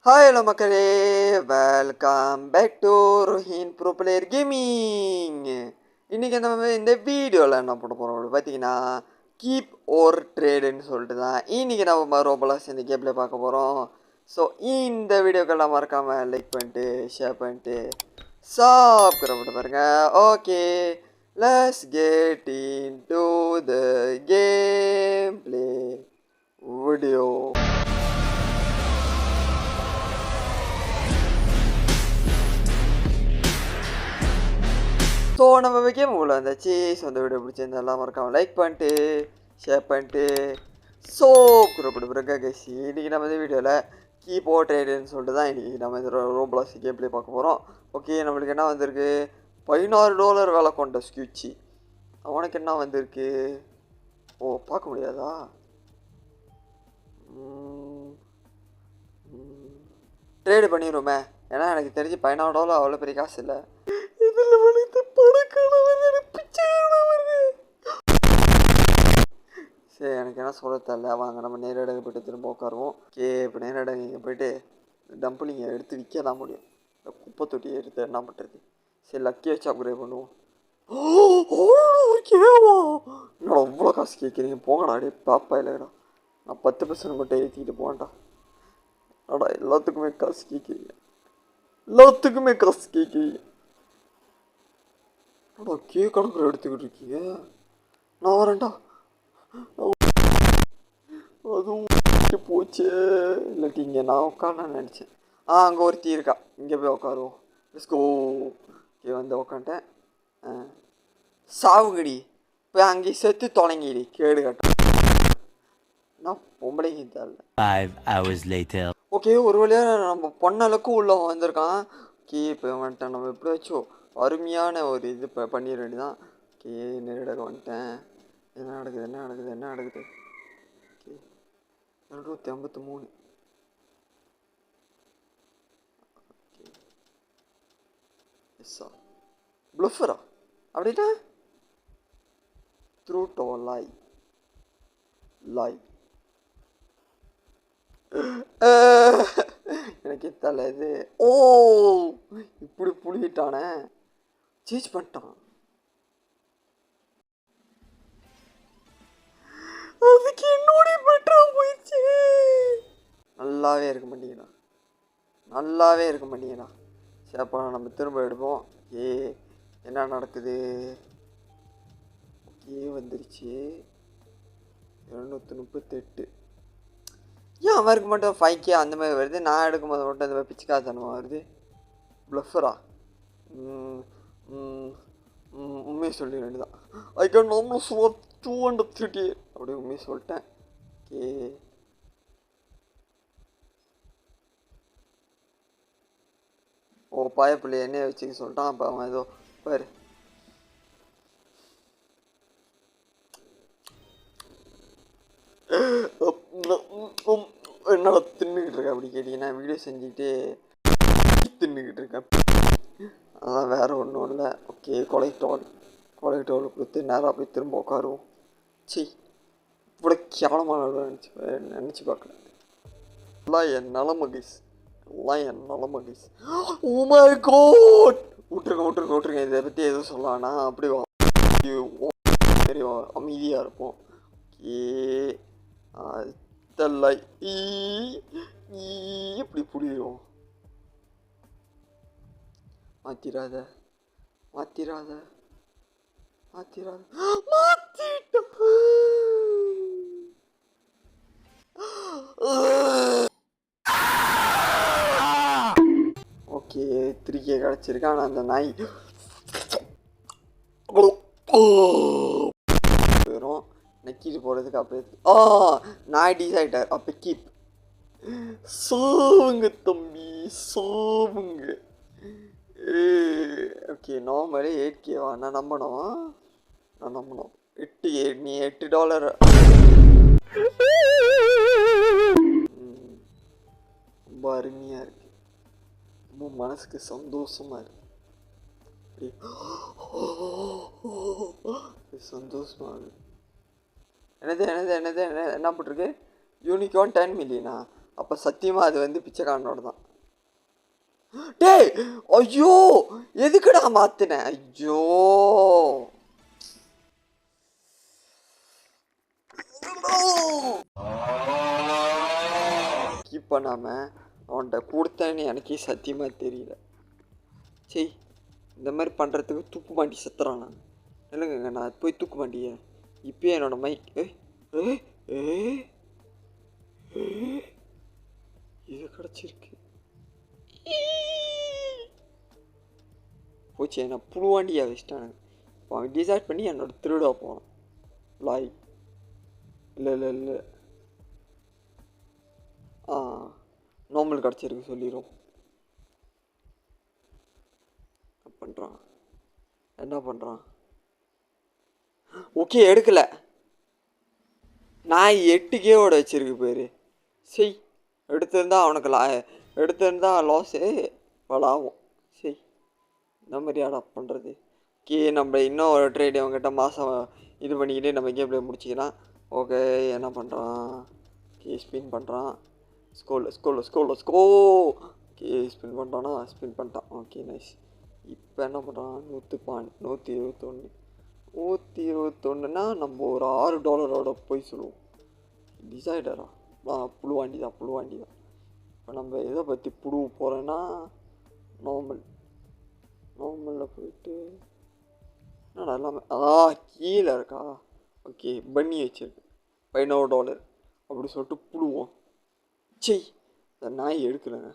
Hi hello மக்களே, welcome back to Rohin pro player gaming. இன்றைக்கி நம்ம இந்த வீடியோவில் என்ன பண்ண போகிறோம் அப்படி பார்த்தீங்கன்னா, கீப் ஓர் ட்ரேடுன்னு சொல்லிட்டு தான் இன்றைக்கி நம்ம ரோபலாஸ் இந்த கேமில் பார்க்க போகிறோம். ஸோ இந்த வீடியோக்கெல்லாம் மறக்காமல் லைக் பண்ணிட்டு ஷேர் பண்ணிட்டு சப்ஸ்கிரைப் பண்ணி பாருங்க. Okay, let's get into the game play video. So நம்ம கேம் உள்ள வந்தாச்சு. ஸோ அந்த வீடியோ பிடிச்சிருந்தாலாம் மறக்காமல் லைக் பண்ணிட்டு ஷேர் பண்ணிட்டு ஸோ குறிப்பிட்டு கசி. இன்றைக்கி நம்ம இந்த வீடியோவில் கீபோர்ட் ட்ரேடுன்னு சொல்லிட்டு தான் இன்றைக்கி நம்ம இந்த ரோப்ளாஸ் கேம் ப்ளே பார்க்க போகிறோம். ஓகே, நம்மளுக்கு என்ன வந்திருக்கு? $16 விலை கொண்ட ஸ்கியூச்சி. அவனுக்கு என்ன வந்திருக்கு? ஓ, பார்க்க முடியாதா? ட்ரேடு பண்ணிடுவோமே, ஏன்னா எனக்கு தெரிஞ்சு $16 அவ்வளோ பெரிய காசு இல்லை. இதில் வந்து சரி, எனக்கு என்ன சொல்ல தெரியல. வாங்க நம்ம நேரடியாக போய்ட்டு திரும்ப உட்காருவோம். ஓகே, இப்போ நேரடியாக இங்கே போய்ட்டு டம்பிளிங்கை எடுத்து விற்க தான் முடியும். இந்த குப்பை தொட்டியை எடுத்து என்ன பண்ணுறது? சரி, லக்கி வச்சு அப்கிரேட் பண்ணுவோம். கேவா என்னடா அவ்வளோ காசு கேட்குறீங்க? போங்கடா, அப்படியே பாப்பா இல்லைடா. நான் 10% மட்டும் ஏற்றிக்கிட்டு போவேன்டா. அடா எல்லாத்துக்குமே காசு கேட்குறீங்க, எல்லாத்துக்குமே காசு கேட்குறீங்க. அடா கணக்கில் எடுத்துக்கிட்டு இருக்கீங்க. நான் வரேன்டா. அதுவும் போச்சு. இல்லாட்டி இங்கே நான் உட்காரலான்னு நினச்சேன். அங்கே ஒருத்தி இருக்கா, இங்கே போய் உட்காருவோம். லெட்ஸ் ஓகே, வந்து உட்காந்துட்டேன். சாவுங்கடி, போய் அங்கேயே செத்து தொலைங்கிடி, கேடு கட்ட. நான் பொம்பளைங்க தெரியல. 5 hours later. ஓகே, ஒரு வழியாக நம்ம பொண்ணளவுக்கு உள்ள வந்திருக்கான். ஓகே, இப்போ வந்துட்டேன். நம்ம எப்படி வச்சோம் அருமையான ஒரு இது பண்ணிட வேண்டியதான். ஓகே, நேரடியாக வந்துட்டேன். என்ன நடக்குது? ஓகே, 253. ஓகே, எஸ்ஸா ப்ளஃபரா அப்படின்னா ட்ரூட் ஓ லாய்? எனக்கு தலை இது. ஓ, இப்படி புளிட்டானே, சேஞ்ச் பண்ணிட்டான். அதுக்கு என்னோட பெட்டரா போயிடுச்சு. நல்லாவே இருக்க மாட்டீங்களா? சரிப்பா, நம்ம திரும்ப எடுப்போம். ஏ, என்ன நடக்குது? ஓகே, வந்துருச்சு 238. ஏன் அவன் இருக்க மட்டும் 5K அந்த மாதிரி வருது? நான் எடுக்கும்போது மட்டும் அந்த மாதிரி பிச்சுக்காத்தனமாக வருது. ப்ளஃபரா? உண்மையை சொல்லிட வேண்டியதான். ஐ கேன் ஆல்மோஸ்ட் ஒர்க் 230 அப்படி உண்மையை சொல்லிட்டேன். ஓகே, ஓ பாயப்பிள்ளை என்னைய வச்சுக்க சொல்லிட்டான். அப்போ அவன் ஏதோ பாரு. என்னடா தின்னுக்கிட்டு இருக்கேன் அப்படி கேட்டிங்கன்னா, வீடியோ செஞ்சுக்கிட்டே தின்னுக்கிட்டு இருக்கேன். அதான் வேறு ஒன்றும் இல்லை. ஓகே, கொலைட்டோல் கொடுத்து நேராக போய் திரும்ப உட்காருவோம். சி, இவ்வளோ கேவலமான நினச்சி பார்க்கல. எல்லாம் என் நிலமை கைஸ். ஓ மை காட், விட்டுருங்க. இதை பற்றி எதுவும் சொல்லலாம்னா அப்படி தெரியும், அமைதியாக இருப்போம். ஓகே, தெல்லை எப்படி புரியும்? மாத்திராத. ஓகே, 3K கிடச்சிருக்கு. ஆனால் அந்த நாய் போயிடும். நெக்கிட்டு போகிறதுக்கு அப்படியே நாய் டிசைட்டர். அப்போ கீப் சோவுங்க தம்பி, சோவுங்க. Okay, normally 8Kவா? நான் நம்பணும். 8 நீ $8 ரொம்ப அருமையாக இருக்கு. ரொம்ப மனசுக்கு சந்தோஷமாக இருக்கு. சந்தோஷமாக இருக்கு. என்னது என்ன போட்டிருக்கு? Unicorn 10 millionaire? அப்போ சத்தியமாக அது வந்து பிச்சைக்காரனோட தான். டேய் ஐயோ எதுக்குடா மாத்தினேன்? ஐயோ கீப் பண்ணாமல் அவன்கிட்ட கொடுத்தேன்னு எனக்கே சத்தியமாக தெரியல. சரி இந்த மாதிரி பண்ணுறதுக்கு தூக்கு மாட்டி செத்துறான். நான் இல்லைங்க, நான் போய் தூக்கு மாட்டிய இப்போயே என்னோட மைக் இது கிடச்சிருக்கு. போச்சு, நான் புழுவாண்டியாக வச்சிட்டானுங்க. இப்போ அவன் டிசைட் பண்ணி என்னோட திருடா போனான். லாய் இல்லை நார்மல் கிடச்சிருக்கு சொல்லிடும். பண்ணுறான் என்ன பண்ணுறான்? ஓகே எடுக்கலை. நான் 8K வச்சிருக்கு பேர். சரி எடுத்திருந்தா அவனுக்கு எடுத்திருந்தா லாஸு பலாகும். சரி இந்த மாதிரியாடா பண்ணுறது. ஓகே நம்ம இன்னும் ஒரு ட்ரேடு அவங்ககிட்ட மாதம் இது பண்ணிக்கிட்டு நம்ம கேம் பிளே முடிச்சிக்கலாம். ஓகே என்ன பண்ணுறான்? ஓகே ஸ்பின் பண்ணுறான். ஸ்கோ ஓகே ஸ்பின் பண்ணுறானா? ஸ்பின் பண்ணிட்டான். Okay nice. இப்போ என்ன பண்ணுறான்? 121னா நம்ம ஒரு $6 போய் சொல்லுவோம். டிசைடரா புழுவாண்டி தான். இப்போ நம்ம எதை பற்றி புழுவ போகிறோன்னா நார்மலில் போயிட்டு என்னடா எல்லாமே கீழே இருக்கா. ஓகே பண்ணி வச்சிருக்கு $15 அப்படி சொல்லிட்டு புழுவோம். சரி இந்த நாய் எடுக்கலைங்க.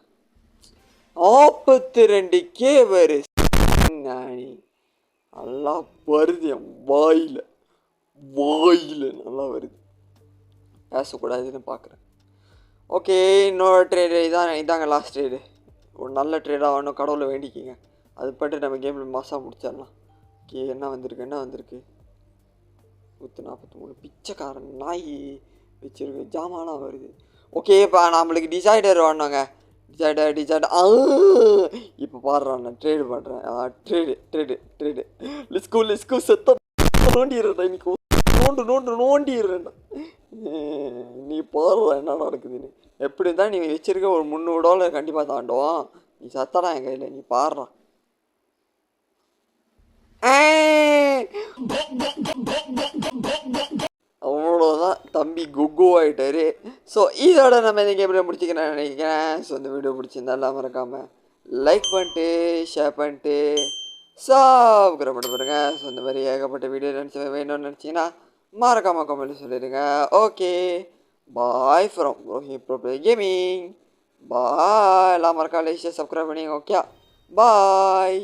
42K வரு நல்லா வருது என் வாயில் நல்லா வருது. பேசக்கூடாதுன்னு பார்க்குறேன். ஓகே இன்னொரு ட்ரேடு இதாங்க லாஸ்ட் ட்ரேடு. ஒரு நல்ல ட்ரேடாக வேணும், கடவுளை வேண்டிக்கிங்க. அது பட்டு நம்ம கேமில் மாதம் முடிச்சிடலாம். ஓகே என்ன வந்திருக்கு 143 பிச்சைக்காரன் நாய் வச்சிருக்கு ஜாமான்லாம் வருது. ஓகே இப்போ நம்மளுக்கு டிசைடர் வேணுங்க. டிசைடர் இப்போ பாடுறான். நான் ட்ரேடு பண்ணுறேன். ட்ரேடு லெட்ஸ்கோ செத்த நோண்டிடுறேன். இன்னைக்கு நோண்டிடுறேன்டா. நீ பாடுற என்ன நடக்குதுன்னு. எப்படி இருந்தால் நீ வச்சிருக்க ஒரு $300 கண்டிப்பாக தாண்டுவான். நீ சத்தடா என் கையில். நீ பாடுறா. அவ்வளோதான் தம்பி குக்கு ஆகிட்டாரு. ஸோ இதோட நம்ம இந்த கேமில் முடிச்சுக்கிறேன் நினைக்கிறேன். ஸோ இந்த வீடியோ பிடிச்சிருந்தாலும் மறக்காமல் லைக் பண்ணிட்டு ஷேர் பண்ணிட்டு சப்ஸ்கிரைப் பண்ணி பாருங்க. ஸோ இந்த மாதிரி ஏகப்பட்ட வீடியோ வேணும்னு நினச்சிங்கன்னா மறக்காமல் கமெண்ட் சொல்லிடுங்க. Okay bye from Rohit bro play gaming. Bye. எல்லாம் மறக்காம சப்ஸ்கிரைப் பண்ணி ஓகே பாய்.